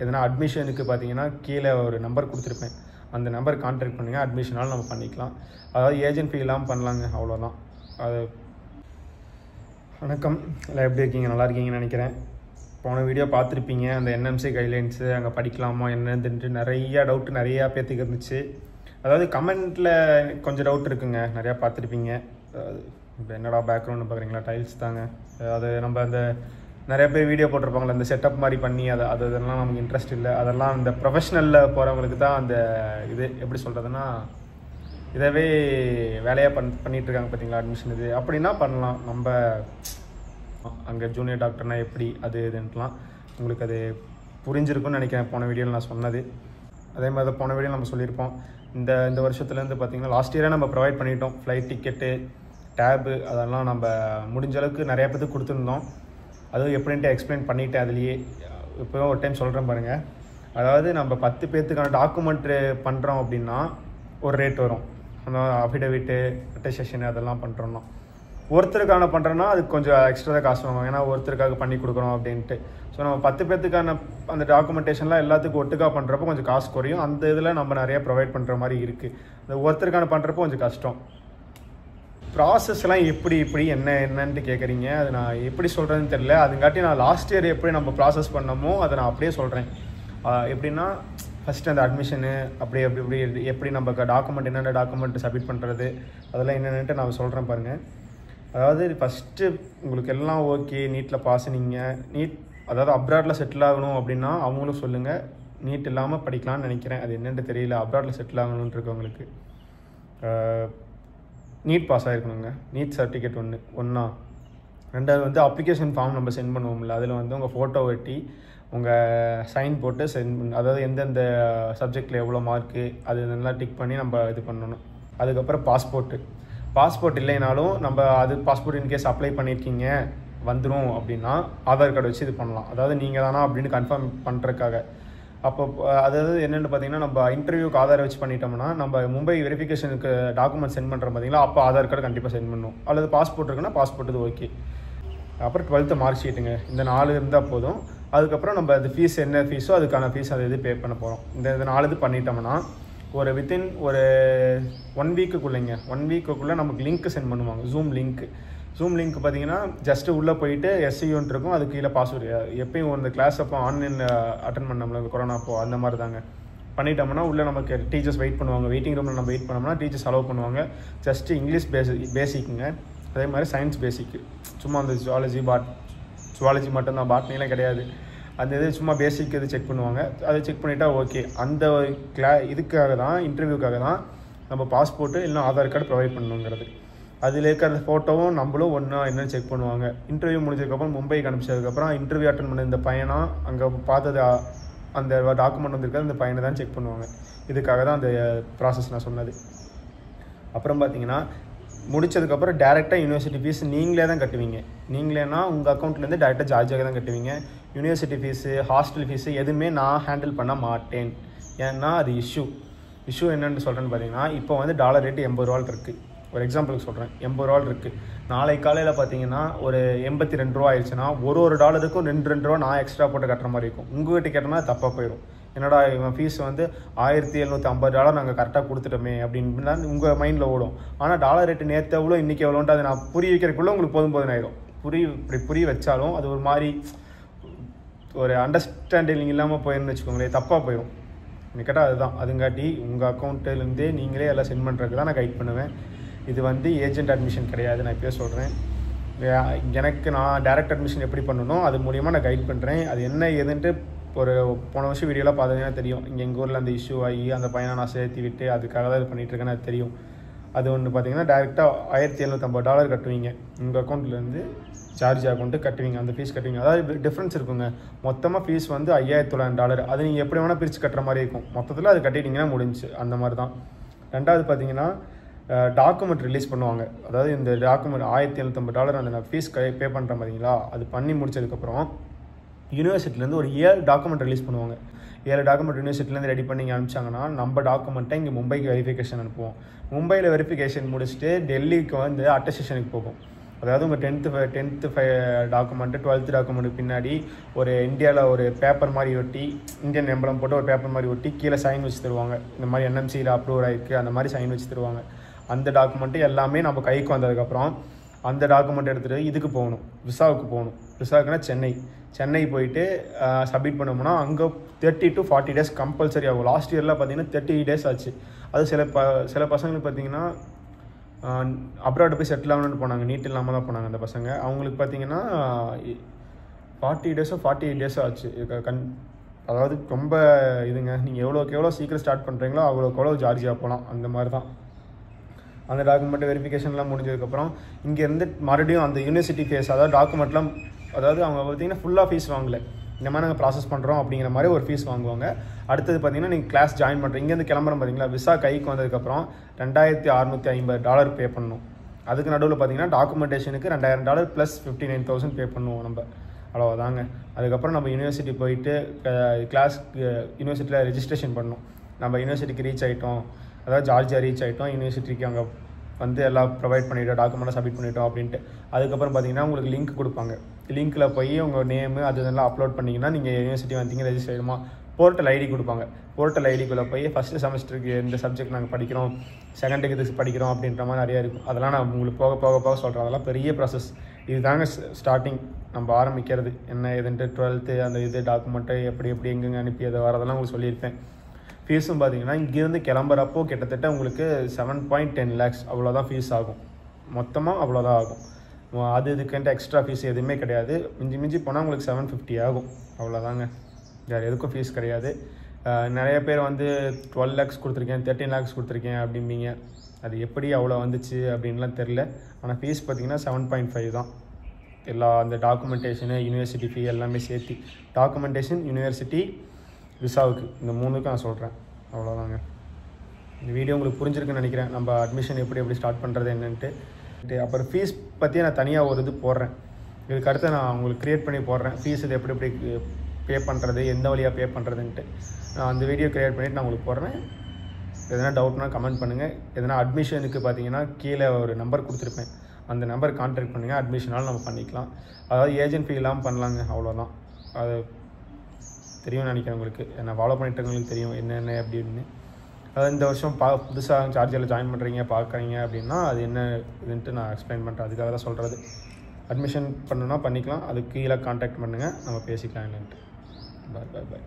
எதனா அட்மிஷனுக்கு பார்த்தீங்கன்னா கீழே ஒரு நம்பர் கொடுத்துருப்பேன். அந்த நம்பர் கான்டாக்ட் பண்ணுங்கள். அட்மிஷனாலும் நம்ம பண்ணிக்கலாம். அதாவது ஏஜென்ட் ஃபீ இல்லாமல் பண்ணலாங்க, அவ்வளோதான். அது வணக்கம், எல்லாம் எப்படி இருக்கீங்க? நல்லா இருக்கீங்கன்னு நினைக்கிறேன். போன வீடியோ பார்த்துருப்பீங்க. அந்த என்எம்சி கைட்லைன்ஸு அங்கே படிக்கலாமா என்னதுன்ட்டு நிறையா டவுட்டு நிறையா பேர்த்துக்கு இருந்துச்சு. அதாவது கமெண்ட்டில் கொஞ்சம் டவுட் இருக்குங்க, நிறையா பார்த்துருப்பீங்க. இப்போ என்னடா பேக்ரவுண்டு பார்க்குறீங்களா? டைல்ஸ் தாங்க. அது நம்ம அந்த நிறைய பேர் வீடியோ போட்டிருப்பாங்களே, அந்த செட்டப் மாதிரி பண்ணி அதெல்லாம் நமக்கு இன்ட்ரெஸ்ட் இல்லை. அதெல்லாம் இந்த ப்ரொஃபஷ்னலில் போகிறவங்களுக்கு தான் அந்த இது எப்படி சொல்கிறதுனா இதவே வேலையாக பண்ணிகிட்ருக்காங்க பார்த்தீங்களா, அட்மிஷன் இது அப்படின்னா பண்ணலாம். நம்ம அங்கே ஜூனியர் டாக்டர்னால் எப்படி அது இதுன்ட்டுலாம் உங்களுக்கு அது புரிஞ்சிருக்குன்னு நினைக்கிறேன். போன வீடியோவில் நான் சொன்னது அதே மாதிரி தான் போன வீடியோ நம்ம சொல்லியிருப்போம். இந்த வருஷத்துலேருந்து பார்த்திங்கன்னா லாஸ்ட் இயரே நம்ம ப்ரொவைட் பண்ணிட்டோம். ஃப்ளைட் டிக்கெட்டு, டேபு அதெல்லாம் நம்ம முடிஞ்ச அளவுக்கு நிறையா பேருக்கு கொடுத்துருந்தோம். அதுவும் எப்படின்ட்டு எக்ஸ்பிளைன் பண்ணிவிட்டேன். அதுலேயே இப்போ ஒரு டைம் சொல்கிறேன் பாருங்கள். அதாவது நம்ம 10 பேர்த்துக்கான டாக்குமெண்ட்ரு பண்ணுறோம் அப்படின்னா ஒரு ரேட் வரும். அந்த அஃபிடவிட்டு, அட்டஸ்டேஷன் அதெல்லாம் பண்ணுறோன்னா. ஒருத்தருக்கான பண்ணுறோன்னா அதுக்கு கொஞ்சம் எக்ஸ்ட்ரா தான் காசு வாங்குவோம், ஏன்னா ஒருத்தருக்காக பண்ணி கொடுக்குறோம் அப்படின்ட்டு. ஸோ நம்ம 10 பேர்த்துக்கான அந்த டாக்குமெண்டேஷன்லாம் எல்லாத்துக்கும் ஒட்டுக்காக பண்ணுறப்போ கொஞ்சம் காசு குறையும். அந்த இதில் நம்ம நிறையா ப்ரொவைட் பண்ணுற மாதிரி இருக்குது. அந்த ஒருத்தருக்கான பண்ணுறப்போ கொஞ்சம் கஷ்டம். ப்ராசஸ்லாம் இப்படி என்னன்ட்டு கேட்குறீங்க. அது நான் எப்படி சொல்கிறதுன்னு தெரியல. அதுங்காட்டி நான் லாஸ்ட் இயர் எப்படி நம்ம ப்ராசஸ் பண்ணமோ அதை நான் அப்படியே சொல்கிறேன். எப்படின்னா ஃபஸ்ட்டு அந்த அட்மிஷனு எப்படி நம்ம டாக்குமெண்ட் என்னென்ன டாக்குமெண்ட் சப்மிட் பண்ணுறது அதெல்லாம் என்னென்னட்டு நான் சொல்கிறேன் பாருங்கள். அதாவது ஃபஸ்ட்டு உங்களுக்கு எல்லாம் ஓகே, நீட்டில் பாஸ், நீங்கள் அதாவது அப்ராடில் செட்டில் ஆகணும் அப்படின்னா அவங்களும் சொல்லுங்கள். நீட் இல்லாமல் படிக்கலாம்னு நினைக்கிறேன். அது என்னென்னு தெரியல. அப்ராடில் செட்டில் ஆகணுன்னு இருக்கவங்களுக்கு நீட் பாஸ் ஆகிருக்கணுங்க. நீட் சர்டிஃபிகேட் ஒன்றா. ரெண்டாவது வந்து அப்ளிகேஷன் ஃபார்ம் நம்ம சென்ட் பண்ணுவோம்ல, அதில் வந்து உங்கள் ஃபோட்டோ ஒட்டி உங்கள் சைன் போட்டு அதாவது எந்தெந்த சப்ஜெக்டில் எவ்வளோ மார்க்கு அது இதெல்லாம் டிக் பண்ணி நம்ம இது பண்ணணும். அதுக்கப்புறம் பாஸ்போர்ட் இல்லைனாலும் நம்ம அது பாஸ்போர்ட் இன்கேஸ் அப்ளை பண்ணியிருக்கீங்க வந்துடும் அப்படின்னா ஆதார் கார்டு வச்சு இது பண்ணலாம். அதாவது நீங்கள் தானா அப்படின்னு கன்ஃபார்ம் பண்ணுறதுக்காக. அப்போ அதாவது என்னென்னு பார்த்தீங்கன்னா, நம்ம இன்டர்வியூக்கு ஆதார் வச்சு பண்ணிட்டோம்னா நம்ம மும்பை வெரிஃபிகேஷனுக்கு டாக்குமெண்ட் சென்ட் பண்ணுறோம் பார்த்தீங்களா, அப்போ ஆதார் கார்டு கண்டிப்பாக சென்ட் பண்ணணும். அல்லது பாஸ்போர்ட் இருக்குன்னா பாஸ்போர்ட் இது ஓகே. அப்புறம் 12th மார்க் ஷீட்டுங்க. இந்த 4 இருந்தால் போதும். அதுக்கப்புறம் நம்ம அது ஃபீஸ் என்ன ஃபீஸோ அதுக்கான ஃபீஸ் அது இது பே பண்ண போகிறோம். இந்த 4 இது பண்ணிட்டோம்னா ஒரு வித்தின் ஒரு 1 வீக்குக்குள்ளேங்க, 1 வீக்குக்குள்ளே நமக்கு லிங்க் சென்ட் பண்ணுவாங்க. ஜூம் லிங்க் பார்த்தீங்கன்னா ஜஸ்ட்டு உள்ளே போயிட்டு எஸ்சியூன்ட்டு இருக்கும், அது கீழே பாஸ்வேர்டு. எப்பயும் இந்த கிளாஸ் அப்போ ஆன்லைன் அட்டன் பண்ணோம்ல கொரோனா அப்போ அந்த மாதிரி தாங்க பண்ணிட்டோம்னா உள்ளே நமக்கு டீச்சர்ஸ் வெயிட் பண்ணுவாங்க. வெயிட்டிங் ரூமில் நம்ம வெயிட் பண்ணோம்னா டீச்சர்ஸ் அலோவ் பண்ணுவாங்க. ஜஸ்ட்டு இங்கிலீஷ் பேசிக்குங்க. அதே மாதிரி சயின்ஸ் பேசிக்கு, சும்மா அந்த ஜுவாலஜி மட்டும்தான், பாட்னிலாம் கிடையாது. அந்த இது சும்மா பேசிக் இது செக் பண்ணுவாங்க. அதை செக் பண்ணிட்டா ஓகே. அந்த இதுக்காக தான், இன்டர்வியூக்காக தான் நம்ம பாஸ்போர்ட்டு இல்லைனா ஆதார் கார்டு ப்ரொவைட் பண்ணணுங்கிறது. அதில் இருக்கிற ஃபோட்டோவும் நம்மளும் ஒன்றா என்னென்னு செக் பண்ணுவாங்க. இன்டர்வியூ முடிஞ்சதுக்கப்புறம் மும்பைக்கு அனுப்பிச்சதுக்கப்புறம் இன்டர்வியூ அட்டன் பண்ண இந்த பையனா அங்கே பார்த்தது அந்த டாக்குமெண்ட் வந்துருக்காது, அந்த பையனை தான் செக் பண்ணுவாங்க. இதுக்காக தான் அந்த ப்ராசஸ் நான் சொன்னது. அப்புறம் பார்த்தீங்கன்னா முடிச்சதுக்கப்புறம் டேரெக்டாக யூனிவர்சிட்டி ஃபீஸ் நீங்களே தான் கட்டுவீங்க. நீங்களேனா உங்கள் அக்கௌண்ட்லேருந்து டேரெக்டாக ஜார்ஜாக தான் கட்டுவீங்க. யூனிவர்சிட்டி ஃபீஸு, ஹாஸ்டல் ஃபீஸு எதுவுமே நான் ஹேண்டில் பண்ண மாட்டேன். ஏன்னா அது இஷ்யூ என்னென்னு சொல்கிறேன்னு பார்த்தீங்கன்னா, இப்போ வந்து டாலர் ரேட்டு 80 ரூபா இருக்குது. ஒரு எக்ஸாம்பிளுக்கு சொல்கிறேன், 80 ரூபா இருக்குது. நாளைக்கு காலையில் பார்த்தீங்கன்னா ஒரு 82 ரூபா ஆயிடுச்சுன்னா ஒரு டாலருக்கும் 2 ரூபா நான் எக்ஸ்ட்ரா போட்டு கட்டுற மாதிரி இருக்கும். உங்கள்கிட்ட கேட்டோம்னா தப்பாக போயிடும். என்னடா இவன் ஃபீஸ் வந்து $1750 நாங்கள் கரெக்டாக கொடுத்துட்டோமே அப்படின்னு தான் உங்கள் மைண்டில் ஓடும். ஆனால் டாலர் ரேட்டு நேற்று எவ்வளோ இன்றைக்கி எவ்வளோன்ட்டு அதை நான் புரிய வைக்கிறதுக்குள்ளே உங்களுக்கு போதும் ஆயிடும். புரிய வச்சாலும் அது ஒரு மாதிரி ஒரு அண்டர்ஸ்டாண்டிங் இல்லாமல் போயிருந்து வச்சுக்கோங்களேன், தப்பாக போயிடும். எனக்கு கேட்டால் அதுதான். அதுங்காட்டி உங்கள் அக்கௌண்ட்டிலேருந்தே நீங்களே எல்லாம் சென்ட் பண்ணுறதுக்கு தான் நான் கைட் பண்ணுவேன். இது வந்து ஏஜென்ட் அட்மிஷன் கிடையாது. நான் இப்போயே சொல்கிறேன். நான் டைரக்ட் அட்மிஷன் எப்படி பண்ணணும் அது மூலிமா நான் கைட் பண்ணுறேன். அது என்ன ஏதுன்ட்டு ஒரு போன வருஷம் வீடியோலாம் பார்த்தீங்கன்னா தெரியும். இங்கே எங்கள் ஊரில் அந்த இஷ்யூ ஆகி அந்த பையனை நான் சேர்த்து விட்டு அதுக்காக தான் இது பண்ணிகிட்ருக்கேன்னு அது தெரியும். அது ஒன்று பார்த்தீங்கன்னா டேரெக்டாக $1750 கட்டுவீங்க. உங்கள் அக்கௌண்ட்லேருந்து சார்ஜ் அக்கௌண்ட்டு கட்டுவீங்க. அந்த ஃபீஸ் கட்டுவீங்க. அதாவது டிஃப்ரென்ஸ் இருக்குங்க. மொத்தமாக ஃபீஸ் வந்து $5900. அது நீங்கள் எப்படி வேணால் பிரித்து கட்டுற மாதிரி இருக்கும். மொத்தத்தில் அது கட்டிட்டிங்கன்னா முடிஞ்சு. அந்த மாதிரி தான். ரெண்டாவது பார்த்தீங்கன்னா டாக்குமெண்ட் ரிலீஸ் பண்ணுவாங்க. அதாவது இந்த டாக்குமெண்ட் $1750 அந்த நான் ஃபீஸ் பே பண்ணுறேன் பார்த்தீங்களா, அது பண்ணி முடிச்சதுக்கப்புறம் யூனிவர்சிட்டிலேருந்து ஒரு 7 டாக்குமெண்ட் ரிலீஸ் பண்ணுவாங்க. 7 டாக்குமெண்ட் யூனிவர்சிட்டிலேருந்து ரெடி பண்ணி அனுப்பிச்சாங்கன்னா நம்ம டாக்குமெண்ட்டை இங்கே மும்பைக்கு வெரிஃபிகேஷன் அனுப்புவோம். மும்பையில் வெரிஃபிகேஷன் முடிச்சுட்டு டெல்லிக்கு வந்து அட்டஸ்டேஷனுக்கு போகும். அதாவது உங்கள் டென்த்து டாக்குமெண்ட்டு 12th டாக்குமெண்ட்டுக்கு பின்னாடி ஒரு இந்தியாவில் ஒரு பேப்பர் மாதிரி ஒட்டி இந்தியன் எம்பளம் போட்டு ஒரு பேப்பர் மாதிரி ஒட்டி கீழே சைன் வச்சு தருவாங்க. இந்த மாதிரி என்எம்சியில் அப்ரூவ் ஆகிருக்கு அந்த மாதிரி சைன் வச்சு தருவாங்க. அந்த டாக்குமெண்ட்டு எல்லாமே நம்ம கைக்கு வந்ததுக்கப்புறம் அந்த டாக்குமெண்ட் எடுத்துகிட்டு இதுக்கு போகணும், விசாவுக்கு போகணும். விசாவுக்குன்னா சென்னை போயிட்டு சப்மிட் பண்ணோம்னா அங்கே 30 to 40 days கம்பல்சரி ஆகும். லாஸ்ட் இயரில் பார்த்தீங்கன்னா 30 days ஆச்சு. அது சில பசங்களுக்கு பார்த்தீங்கன்னா அப்ராட் போய் செட்டில் ஆகணும்னு போனாங்க, நீட் இல்லாமல் தான் போனாங்க அந்த பசங்க. அவங்களுக்கு பார்த்தீங்கன்னா 40 days 48 days ஆச்சு. அதாவது ரொம்ப இதுங்க. நீங்கள் எவ்வளோ சீக்கிரம் ஸ்டார்ட் பண்ணுறீங்களோ அவ்வளோ ஜார்ஜியாக போகலாம். அந்த மாதிரி தான். அந்த டாக்குமெண்ட் வெரிஃபிகேஷன்லாம் முடிஞ்சதுக்கப்புறம் இங்கேருந்து மறுபடியும் அந்த யூனிவர்சிட்டி ஃபேஸ், அதாவது டாக்குமெண்ட்லாம், அதாவது அவங்க பார்த்தீங்கன்னா ஃபுல்லாக ஃபீஸ் வாங்கலை. இந்த மாதிரி நாங்கள் ப்ராசஸ் பண்ணுறோம் அப்படிங்கிற மாதிரி ஒரு ஃபீஸ் வாங்குவாங்க. அடுத்தது பார்த்தீங்கன்னா நீங்கள் கிளாஸ் ஜாயின் பண்ணுறீங்க, இங்கேருந்து கிளம்புறோம் பார்த்தீங்களா, விசா கைக்கு வந்ததுக்கப்புறம் $2,650 பே பண்ணணும். அதுக்கு நடுவில் பார்த்தீங்கன்னா டாக்குமெண்டேஷனுக்கு $2,000 + $59,000 பே பண்ணுவோம் நம்ம. அவ்வளோதாங்க. அதுக்கப்புறம் நம்ம யூனிவர்சிட்டி போயிட்டு யூனிவர்சிட்டியில் ரெஜிஸ்ட்ரேஷன் பண்ணணும். நம்ம யூனிவர்சிட்டிக்கு ரீச் ஆகிட்டோம், அதாவது ஜார்ஜியா ரீச் ஆகிட்டோம், யூனிவர்சிட்டிக்கு அங்கே வந்து எல்லாம் ப்ரொவைட் பண்ணிவிட்டோம், டாக்குமெண்ட்டை சப்மிட் பண்ணிட்டோம் அப்படின்ட்டு. அதுக்கப்புறம் பார்த்தீங்கன்னா உங்களுக்கு லிங்க் கொடுப்பாங்க. லிங்க்கில் போய் உங்கள் நேமு அதெல்லாம் அப்லோட் பண்ணிங்கன்னா நீங்கள் யூனிவர்சிட்டி வந்தீங்க ரெஜிஸ்டர் ஆகிடுமா. போர்ட்டல் ஐடி கொடுப்பாங்க. போர்ட்டல் ஐடிக்குள்ளே போய் ஃபஸ்ட்டு செமஸ்டருக்கு இந்த சப்ஜெக்ட் நாங்கள் படிக்கிறோம், செகண்டுக்கு இது படிக்கிறோம் அப்படின்ற மாதிரி நிறையா இருக்கும். அதெல்லாம் நான் உங்களுக்கு போக சொல்கிறேன். அதெல்லாம் பெரிய ப்ராசஸ். இது தாங்க ஸ்டார்டிங் நம்ம ஆரம்பிக்கிறது. என்ன இதுன்ட்டு 12th அந்த இது டாக்குமெண்ட்டை எப்படி எங்கெங்கே அனுப்பி அதை வரதெல்லாம் உங்களுக்கு சொல்லியிருப்பேன். ஃபீஸும் பார்த்தீங்கன்னா இங்கேருந்து கிளம்புறப்போ கிட்டத்தட்ட உங்களுக்கு 7.10 lakhs அவ்வளோதான் ஃபீஸ் ஆகும். மொத்தமாக அவ்வளோதான் ஆகும். இதுக்குன்ட்டு எக்ஸ்ட்ரா ஃபீஸ் எதுவுமே கிடையாது. மிஞ்சி போனால் உங்களுக்கு 750 ஆகும். அவ்வளோதாங்க. வேறு எதுக்கும் ஃபீஸ் கிடையாது. நிறைய பேர் வந்து 12 lakhs கொடுத்துருக்கேன், 13 lakhs கொடுத்துருக்கேன் அப்படிம்பீங்க. அது எப்படி அவ்வளோ வந்துச்சு அப்படின்லாம் தெரில. ஆனால் ஃபீஸ் பார்த்தீங்கன்னா 7.5 தான். எல்லா அந்த டாக்குமெண்டேஷனு, யூனிவர்சிட்டி ஃபீ எல்லாமே சேர்த்து. டாக்குமெண்டேஷன், யூனிவர்சிட்டி, விசாவுக்கு, இந்த 3க்கும் நான் சொல்கிறேன். அவ்வளோதாங்க. இந்த வீடியோ உங்களுக்கு புரிஞ்சிருக்குன்னு நினைக்கிறேன். நம்ம அட்மிஷன் எப்படி ஸ்டார்ட் பண்ணுறது என்னன்ட்டு. அப்புறம் ஃபீஸ் பற்றி நான் தனியாக ஒரு இது போடுறேன். இதுக்கு அடுத்து நான் உங்களுக்கு க்ரியேட் பண்ணி போடுறேன். ஃபீஸ் இது எப்படி பே பண்ணுறது, எந்த வழியாக பே பண்ணுறதுன்ட்டு நான் அந்த வீடியோ க்ரியேட் பண்ணிவிட்டு நான் உங்களுக்கு போடுறேன். எதனா டவுட்னா கமெண்ட் பண்ணுங்கள். எதனா அட்மிஷனுக்கு பார்த்தீங்கன்னா கீழே ஒரு நம்பர் கொடுத்துருப்பேன், அந்த நம்பர் கான்டாக்ட் பண்ணுங்கள். அட்மிஷனாலும் நம்ம பண்ணிக்கலாம். அதாவது ஏஜென்ட் ஃபீ இல்லாமல் பண்ணலாங்க. அவ்வளோதான். அது தெரியும்னு நினைக்கிறேன் உங்களுக்கு. என்ன ஃபாலோ பண்ணிட்டவங்களுக்கு தெரியும் என்னென்ன அப்படின்னு. அதாவது இந்த வருஷம் புதுசாக ஜார்ஜியாவில் ஜாயின் பண்ணுறீங்க பார்க்குறீங்க அப்படின்னா அது என்ன இதுன்ட்டு நான் எக்ஸ்பிளைன் பண்ணுறேன். அதுக்காக தான் சொல்கிறது. அட்மிஷன் பண்ணணுன்னா பண்ணிக்கலாம். அதுக்கு கீழே கான்டாக்ட் பண்ணுங்கள், நம்ம பேசிக்கலாம் என்னன்ட்டு. பாய்.